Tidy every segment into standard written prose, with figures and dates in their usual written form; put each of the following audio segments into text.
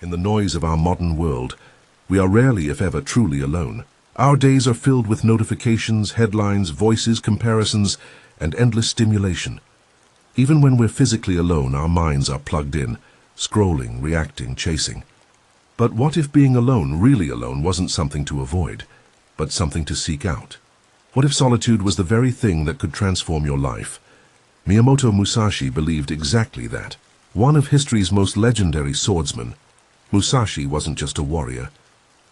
In the noise of our modern world, we are rarely, if ever, truly alone. Our days are filled with notifications, headlines, voices, comparisons, and endless stimulation. Even when we're physically alone, our minds are plugged in, scrolling, reacting, chasing. But what if being alone, really alone, wasn't something to avoid, but something to seek out? What if solitude was the very thing that could transform your life? Miyamoto Musashi believed exactly that. One of history's most legendary swordsmen, Musashi wasn't just a warrior.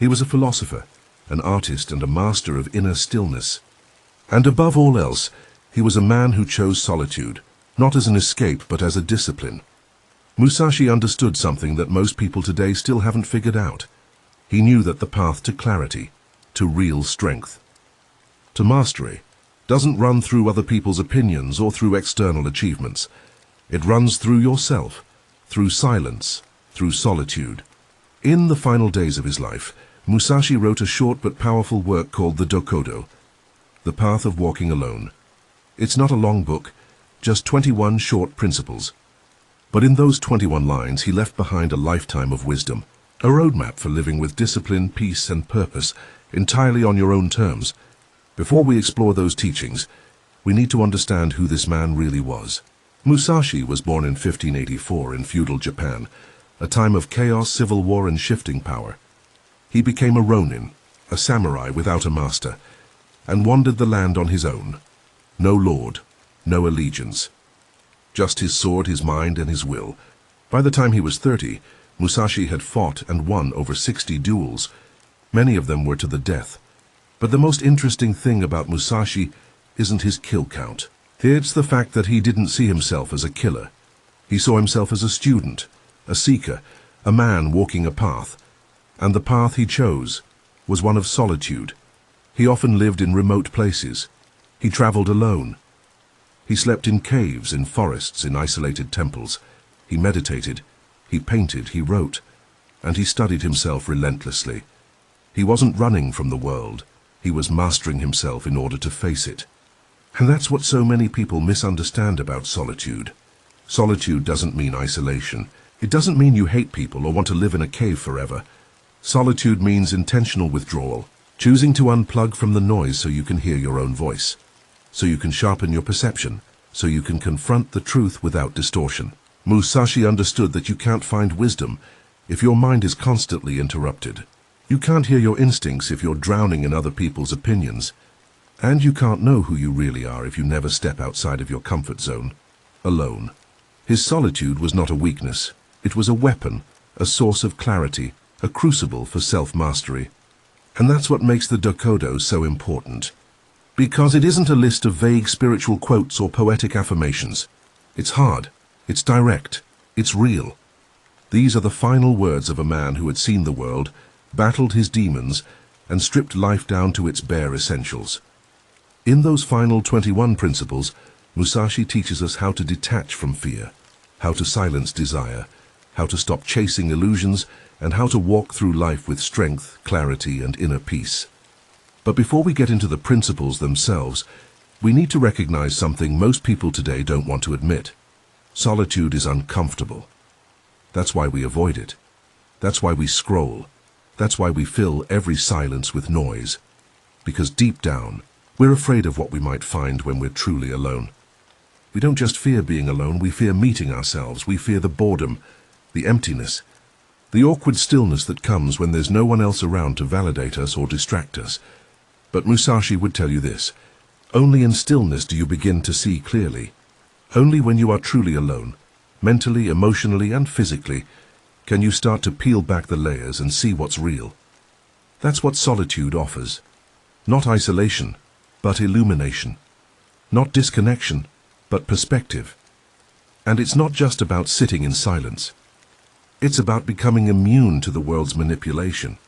He was a philosopher, an artist, and a master of inner stillness. And above all else, he was a man who chose solitude, not as an escape but as a discipline. Musashi understood something that most people today still haven't figured out. He knew that the path to clarity, to real strength, to mastery, doesn't run through other people's opinions or through external achievements. It runs through yourself, through silence, through solitude. In the final days of his life, Musashi wrote a short but powerful work called the Dokkōdō, The Path of Walking Alone. It's not a long book, just 21 short principles. But in those 21 lines, he left behind a lifetime of wisdom, a roadmap for living with discipline, peace, and purpose, entirely on your own terms. Before we explore those teachings, we need to understand who this man really was. Musashi was born in 1584 in feudal Japan, a time of chaos, civil war, and shifting power. He became a ronin, a samurai without a master, and wandered the land on his own. No lord, no allegiance. Just his sword, his mind, and his will. By the time he was 30, Musashi had fought and won over 60 duels. Many of them were to the death. But the most interesting thing about Musashi isn't his kill count. It's the fact that he didn't see himself as a killer. He saw himself as a student, a seeker, a man walking a path. And the path he chose was one of solitude. He often lived in remote places. He traveled alone. He slept in caves, in forests, in isolated temples. He meditated, he painted, he wrote, and he studied himself relentlessly. He wasn't running from the world. He was mastering himself in order to face it. And that's what so many people misunderstand about solitude. Solitude doesn't mean isolation. It doesn't mean you hate people or want to live in a cave forever. Solitude means intentional withdrawal, choosing to unplug from the noise so you can hear your own voice, so you can sharpen your perception, so you can confront the truth without distortion. Musashi understood that you can't find wisdom if your mind is constantly interrupted. You can't hear your instincts if you're drowning in other people's opinions. And you can't know who you really are if you never step outside of your comfort zone, alone. His solitude was not a weakness. It was a weapon, a source of clarity, a crucible for self-mastery. And that's what makes the Dokkōdō so important. Because it isn't a list of vague spiritual quotes or poetic affirmations. It's hard, it's direct, it's real. These are the final words of a man who had seen the world, battled his demons, and stripped life down to its bare essentials. In those final 21 principles, Musashi teaches us how to detach from fear, how to silence desire, how to stop chasing illusions, and how to walk through life with strength, clarity, and inner peace. But before we get into the principles themselves, we need to recognize something most people today don't want to admit. Solitude is uncomfortable. That's why we avoid it. That's why we scroll. That's why we fill every silence with noise. Because deep down, we're afraid of what we might find when we're truly alone. We don't just fear being alone, we fear meeting ourselves. We fear the boredom, the emptiness, the awkward stillness that comes when there's no one else around to validate us or distract us. But Musashi would tell you this: only in stillness do you begin to see clearly. Only when you are truly alone, mentally, emotionally, and physically, can you start to peel back the layers and see what's real. That's what solitude offers. Not isolation, but illumination. Not disconnection, but perspective. And it's not just about sitting in silence. It's about becoming immune to the world's manipulation.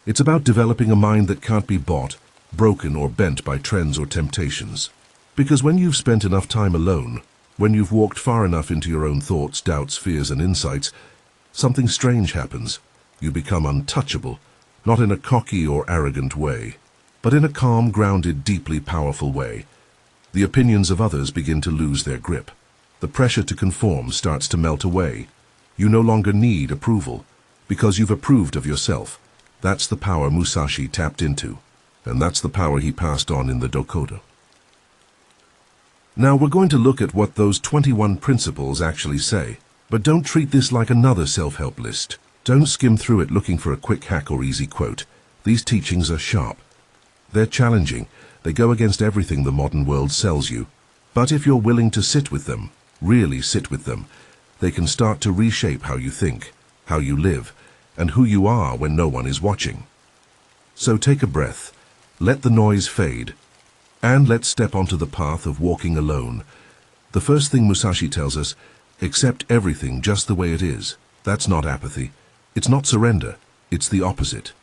It's about developing a mind that can't be bought, broken, or bent by trends or temptations. Because when you've spent enough time alone, when you've walked far enough into your own thoughts, doubts, fears, and insights, something strange happens. You become untouchable, not in a cocky or arrogant way, but in a calm, grounded, deeply powerful way. The opinions of others begin to lose their grip. The pressure to conform starts to melt away. You no longer need approval. because you've approved of yourself. That's the power Musashi tapped into, and that's the power he passed on in the Dokkōdō. Now we're going to look at what those 21 principles actually say, but don't treat this like another self-help list. Don't skim through it looking for a quick hack or easy quote. These teachings are sharp. They're challenging. They go against everything the modern world sells you. But if you're willing to sit with them, really sit with them, they can start to reshape how you think, how you live, and who you are when no one is watching. So take a breath, let the noise fade, and let's step onto the path of walking alone. The first thing Musashi tells us, accept everything just the way it is. That's not apathy. It's not surrender. It's the opposite.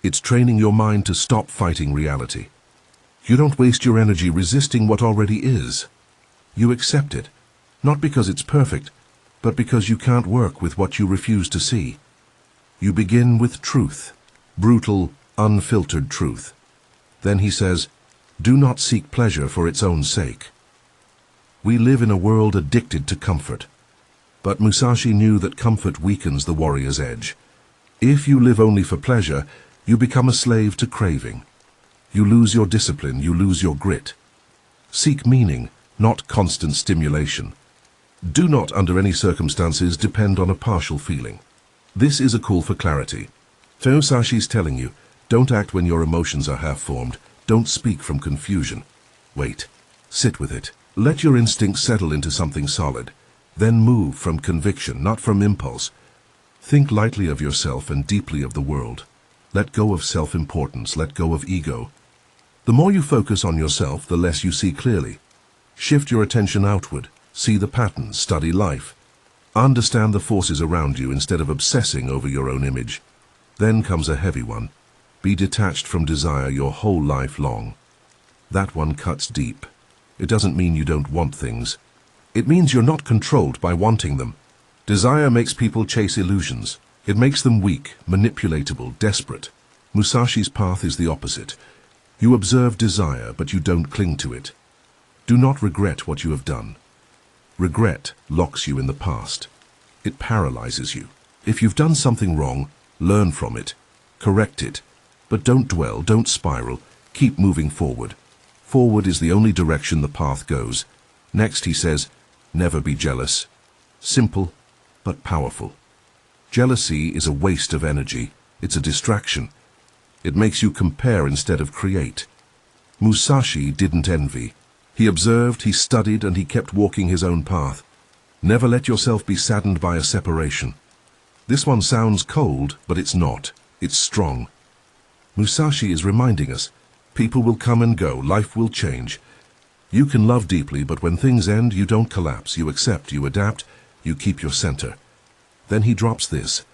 It's training your mind to stop fighting reality. You don't waste your energy resisting what already is. You accept it, not because it's perfect, but because you can't work with what you refuse to see. You begin with truth, brutal, unfiltered truth. Then he says, do not seek pleasure for its own sake. We live in a world addicted to comfort. But Musashi knew that comfort weakens the warrior's edge. If you live only for pleasure, you become a slave to craving. You lose your discipline, you lose your grit. Seek meaning, not constant stimulation. Do not, under any circumstances, depend on a partial feeling. This is a call for clarity. Musashi's telling you, don't act when your emotions are half-formed. Don't speak from confusion. Wait. Sit with it. Let your instincts settle into something solid. Then move from conviction, not from impulse. Think lightly of yourself and deeply of the world. Let go of self-importance, let go of ego. The more you focus on yourself, the less you see clearly. Shift your attention outward, see the patterns, study life. Understand the forces around you instead of obsessing over your own image. Then comes a heavy one. Be detached from desire your whole life long. That one cuts deep. It doesn't mean you don't want things. It means you're not controlled by wanting them. Desire makes people chase illusions. It makes them weak, manipulatable, desperate. Musashi's path is the opposite. You observe desire, but you don't cling to it. Do not regret what you have done. Regret locks you in the past. It paralyzes you. If you've done something wrong, learn from it. Correct it. But don't dwell, don't spiral. Keep moving forward. Forward is the only direction the path goes. Next, he says, never be jealous. Simple, but powerful. Jealousy is a waste of energy. It's a distraction. It makes you compare instead of create. Musashi didn't envy. He observed, he studied, and he kept walking his own path. Never let yourself be saddened by a separation. This one sounds cold, but it's not. It's strong. Musashi is reminding us, people will come and go, life will change. You can love deeply, but when things end, you don't collapse. You accept, you adapt, you keep your center. Then he drops this.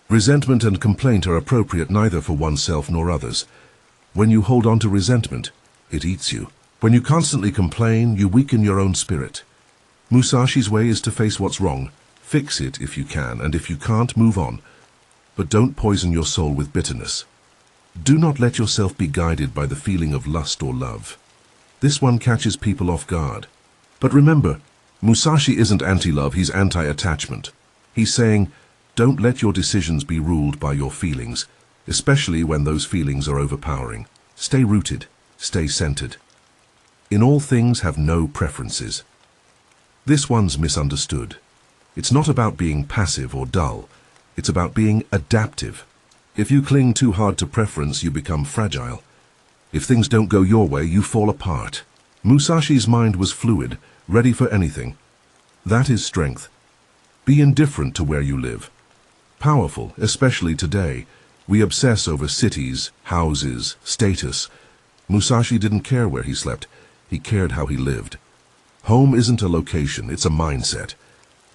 Resentment and complaint are appropriate neither for oneself nor others. When you hold on to resentment, it eats you. When you constantly complain, you weaken your own spirit. Musashi's way is to face what's wrong. Fix it if you can, and if you can't, move on. But don't poison your soul with bitterness. Do not let yourself be guided by the feeling of lust or love. This one catches people off guard. But remember, Musashi isn't anti-love, he's anti-attachment. He's saying, don't let your decisions be ruled by your feelings, especially when those feelings are overpowering. Stay rooted, stay centered. In all things, have no preferences. This one's misunderstood. It's not about being passive or dull. It's about being adaptive. If you cling too hard to preference, you become fragile. If things don't go your way, you fall apart. Musashi's mind was fluid, ready for anything. That is strength. Be indifferent to where you live. Powerful, especially today. We obsess over cities, houses, status. Musashi didn't care where he slept. He cared how he lived. Home isn't a location, it's a mindset.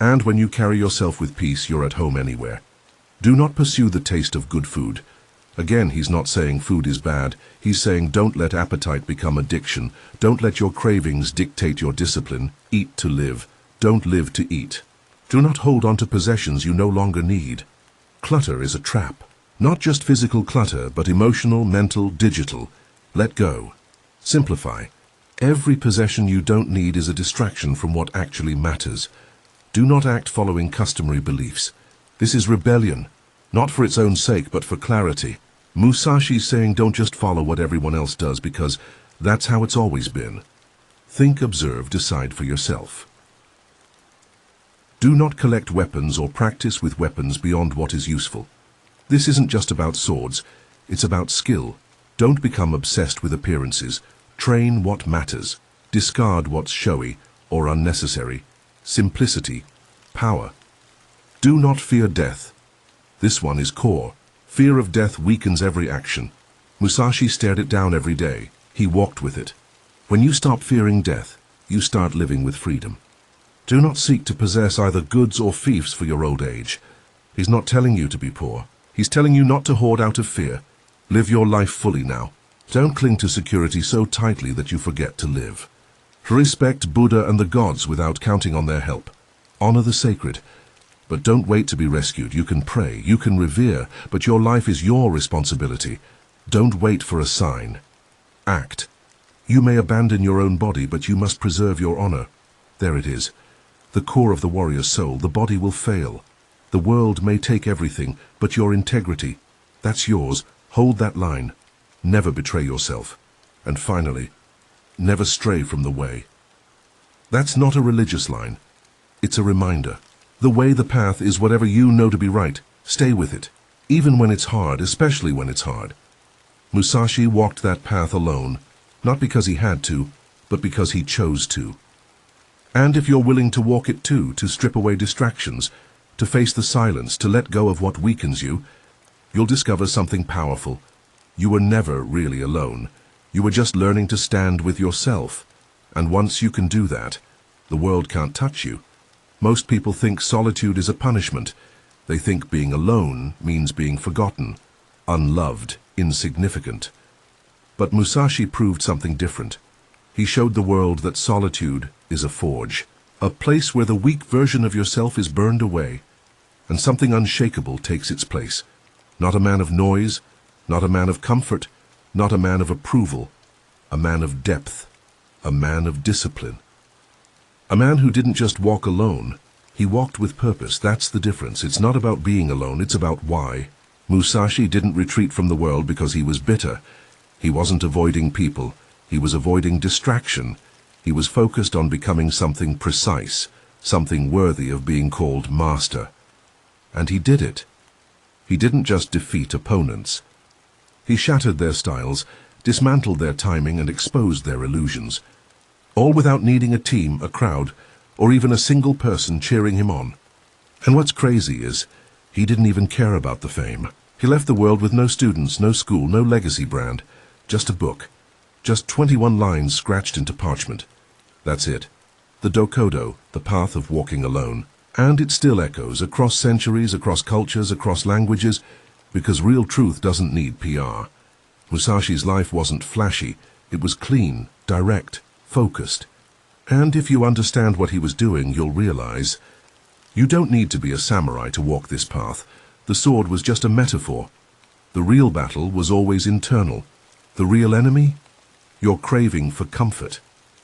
And when you carry yourself with peace, you're at home anywhere. Do not pursue the taste of good food. Again, he's not saying food is bad. He's saying don't let appetite become addiction. Don't let your cravings dictate your discipline. Eat to live. Don't live to eat. Do not hold on to possessions you no longer need. Clutter is a trap. Not just physical clutter, but emotional, mental, digital. Let go. Simplify. Every possession you don't need is a distraction from what actually matters. Do not act following customary beliefs. This is rebellion. Not for its own sake, but for clarity. Musashi's saying don't just follow what everyone else does because that's how it's always been. Think, observe, decide for yourself. Do not collect weapons or practice with weapons beyond what is useful. This isn't just about swords, it's about skill. Don't become obsessed with appearances. Train what matters. Discard what's showy or unnecessary. Simplicity, power. Do not fear death. This one is core. Fear of death weakens every action. Musashi stared it down every day. He walked with it. When you stop fearing death, you start living with freedom. Do not seek to possess either goods or fiefs for your old age. He's not telling you to be poor. He's telling you not to hoard out of fear. Live your life fully now. Don't cling to security so tightly that you forget to live. Respect Buddha and the gods without counting on their help. Honor the sacred. But don't wait to be rescued. You can pray, you can revere, but your life is your responsibility. Don't wait for a sign. Act. You may abandon your own body, but you must preserve your honor. There it is. The core of the warrior's soul. The body will fail. The world may take everything, but your integrity, that's yours. Hold that line. Never betray yourself. And finally, never stray from the way. That's not a religious line. It's a reminder. The way, the path, is whatever you know to be right. Stay with it, even when it's hard, especially when it's hard. Musashi walked that path alone, not because he had to, but because he chose to. And if you're willing to walk it too, to strip away distractions, to face the silence, to let go of what weakens you, you'll discover something powerful. You were never really alone. You were just learning to stand with yourself. And once you can do that, the world can't touch you. Most people think solitude is a punishment. They think being alone means being forgotten, unloved, insignificant. But Musashi proved something different. He showed the world that solitude is a forge, a place where the weak version of yourself is burned away, and something unshakable takes its place. Not a man of noise, not a man of comfort, not a man of approval, a man of depth, a man of discipline. A man who didn't just walk alone, he walked with purpose. That's the difference. It's not about being alone, it's about why. Musashi didn't retreat from the world because he was bitter. He wasn't avoiding people, he was avoiding distraction. He was focused on becoming something precise, something worthy of being called master. And he did it. He didn't just defeat opponents. He shattered their styles, dismantled their timing, and exposed their illusions. All without needing a team, a crowd, or even a single person cheering him on. And what's crazy is, he didn't even care about the fame. He left the world with no students, no school, no legacy brand, just a book. Just 21 lines scratched into parchment. That's it. The Dokkōdō, the path of walking alone. And it still echoes across centuries, across cultures, across languages, because real truth doesn't need PR. Musashi's life wasn't flashy. It was clean, direct, focused. And if you understand what he was doing, you'll realize you don't need to be a samurai to walk this path. The sword was just a metaphor. The real battle was always internal. The real enemy? Your craving for comfort,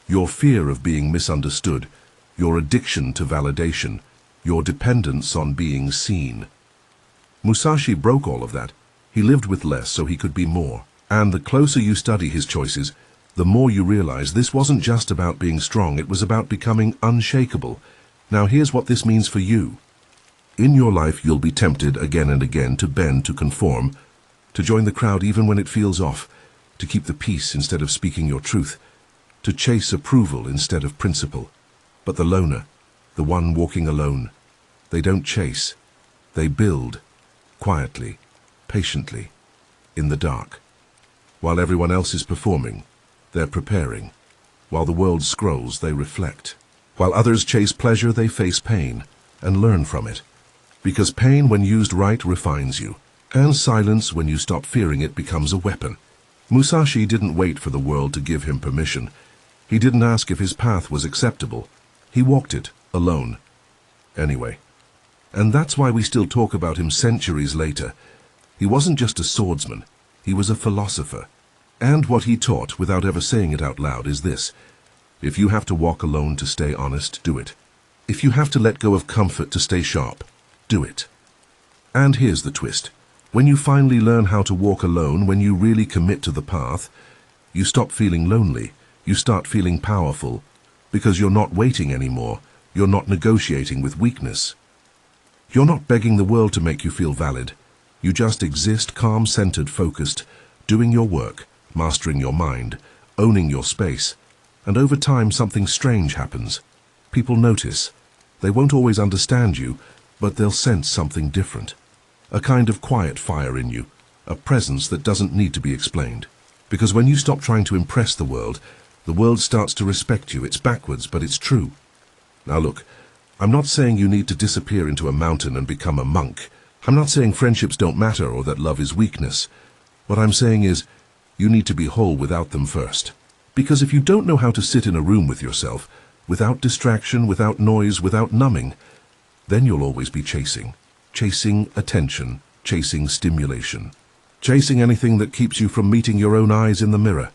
your fear of being misunderstood, your addiction to validation, your dependence on being seen. Musashi broke all of that. He lived with less so he could be more. And the closer you study his choices, the more you realize this wasn't just about being strong, it was about becoming unshakable. Now here's what this means for you. In your life you'll be tempted again and again to bend, to conform, to join the crowd even when it feels off, to keep the peace instead of speaking your truth, to chase approval instead of principle. But the loner, the one walking alone, they don't chase, they build, quietly, patiently, in the dark. While everyone else is performing, they're preparing. While the world scrolls, they reflect. While others chase pleasure, they face pain and learn from it. Because pain, when used right, refines you. And silence, when you stop fearing it, becomes a weapon. Musashi didn't wait for the world to give him permission. He didn't ask if his path was acceptable. He walked it, alone. Anyway. And that's why we still talk about him centuries later. He wasn't just a swordsman. He was a philosopher. And what he taught, without ever saying it out loud, is this. If you have to walk alone to stay honest, do it. If you have to let go of comfort to stay sharp, do it. And here's the twist. When you finally learn how to walk alone, when you really commit to the path, you stop feeling lonely. You start feeling powerful. Because you're not waiting anymore. You're not negotiating with weakness. You're not begging the world to make you feel valid. You just exist, calm, centered, focused, doing your work, mastering your mind, owning your space. And over time, something strange happens. People notice. They won't always understand you, but they'll sense something different. A kind of quiet fire in you, a presence that doesn't need to be explained. Because when you stop trying to impress the world starts to respect you. It's backwards, but it's true. Now look, I'm not saying you need to disappear into a mountain and become a monk. I'm not saying friendships don't matter or that love is weakness. What I'm saying is, you need to be whole without them first. Because if you don't know how to sit in a room with yourself, without distraction, without noise, without numbing, then you'll always be chasing. Chasing attention, chasing stimulation. Chasing anything that keeps you from meeting your own eyes in the mirror.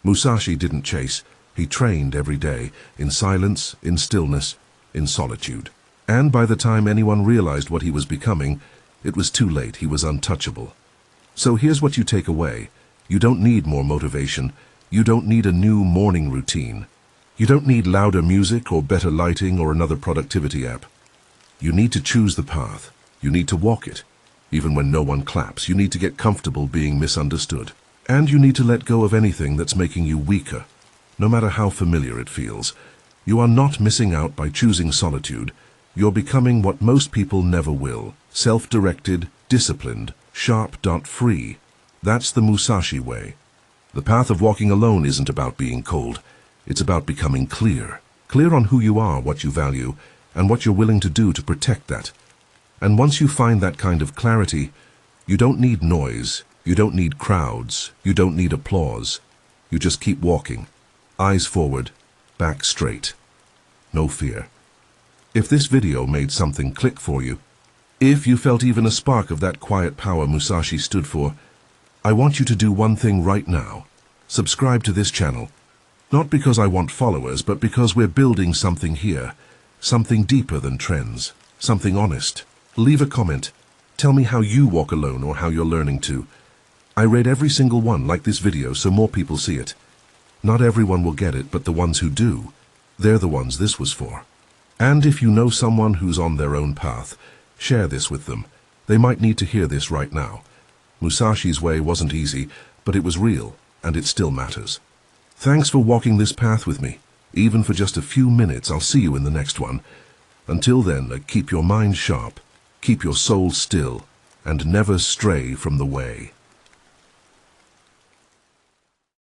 Musashi didn't chase. He trained every day, in silence, in stillness, in solitude. And by the time anyone realized what he was becoming, it was too late. He was untouchable. So here's what you take away. You don't need more motivation. You don't need a new morning routine. You don't need louder music or better lighting or another productivity app. You need to choose the path. You need to walk it. Even when no one claps, you need to get comfortable being misunderstood. And you need to let go of anything that's making you weaker, no matter how familiar it feels. You are not missing out by choosing solitude. You're becoming what most people never will. Self-directed, disciplined, sharp, free. That's the Musashi way. The path of walking alone isn't about being cold. It's about becoming clear. Clear on who you are, what you value, and what you're willing to do to protect that. And once you find that kind of clarity, you don't need noise, you don't need crowds, you don't need applause. You just keep walking. Eyes forward, back straight. No fear. If this video made something click for you, if you felt even a spark of that quiet power Musashi stood for, I want you to do one thing right now. Subscribe to this channel. Not because I want followers, but because we're building something here. Something deeper than trends. Something honest. Leave a comment. Tell me how you walk alone or how you're learning to. I read every single one like this video so more people see it. Not everyone will get it, but the ones who do, they're the ones this was for. And if you know someone who's on their own path, share this with them. They might need to hear this right now. Musashi's way wasn't easy, but it was real, and it still matters. Thanks for walking this path with me. Even for just a few minutes, I'll see you in the next one. Until then, keep your mind sharp, keep your soul still, and never stray from the way.